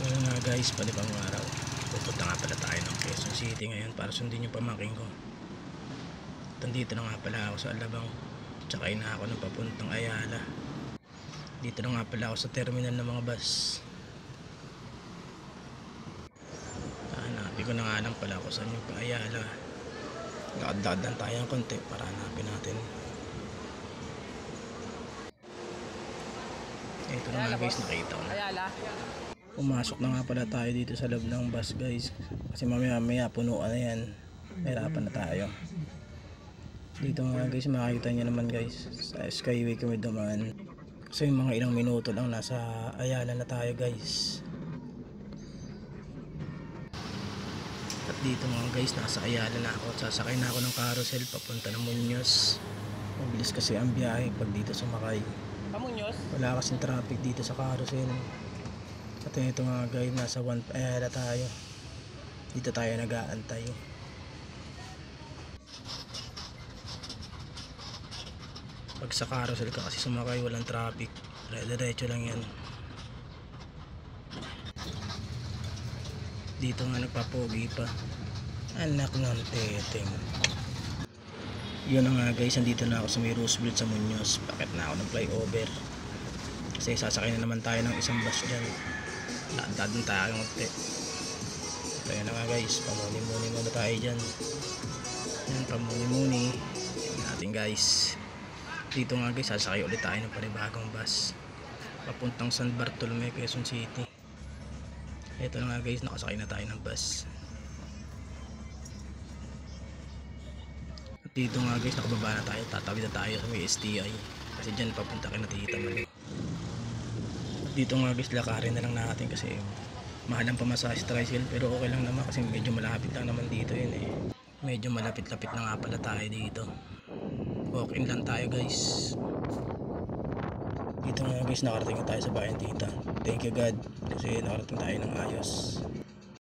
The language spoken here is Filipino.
Ngayon nga guys, panibang araw. Pupunta nga pala tayo ng Quezon City ngayon para sundin yung pamangkin ko. Nandito na nga pala ako sa Alabang. Tsakain na ako ng papuntang Ayala. Dito na nga pala ako sa terminal ng mga bus. Hanapin ko na nga lang pala ako saan yung pa Ayala. Lakad-lakad lang tayo ng konti para hanapin natin. Ito na nga guys, nakita ko na. Pumasok na nga pala tayo dito sa loob ng bus guys. Kasi mamaya punuan na yan. Mahirapan na tayo. Dito nga guys, makikita nyo naman guys. Sa Skyway kami dumaan. Kasi mga ilang minuto lang nasa Ayala na tayo guys. At dito nga guys, nasa Ayala na ako. Sasakay na ako ng carousel papunta ng Muñoz. Mabilis kasi ang biyahe pag dito sumakay. Wala kasing traffic dito sa carousel. At ito nga guys, nasa Ayala tayo. Dito tayo nag-aantay. Pag sa carousel ka kasi sumakay, walang traffic. Diretso lang yan. Dito nga nagpapogi pa. Anak ng teteng. Yun na nga guys, andito na ako sa may Roosevelt sa Muñoz. Bakit na ako ng flyover? Kasi sasakay na naman tayo ng isang bus dyan. Dadun tayo ng kaya na nga guys, pamuni-muni muna tayo dyan. Yan, pamuni-muni natin guys. Dito nga guys, sasakay ulit tayo ng panibagong bus papuntang San Bartolome, Quezon City. Ito na nga guys, nakasakay na tayo ng bus. At dito nga guys, nakababa na tayo. Tatawid na tayo sa may STI kasi dyan papunta kay na Tita Malu. Dito nga guys, lakarin na lang natin kasi mahal ang pamasahe sa tricycle, pero okay lang naman kasi medyo malapit lang naman dito yun eh. Medyo malapit-lapit na nga pala tayo dito. Walk in lang tayo guys. Dito nga guys, nakarating na tayo sa bayan Tita. Thank you God kasi nakarating tayo ng ayos.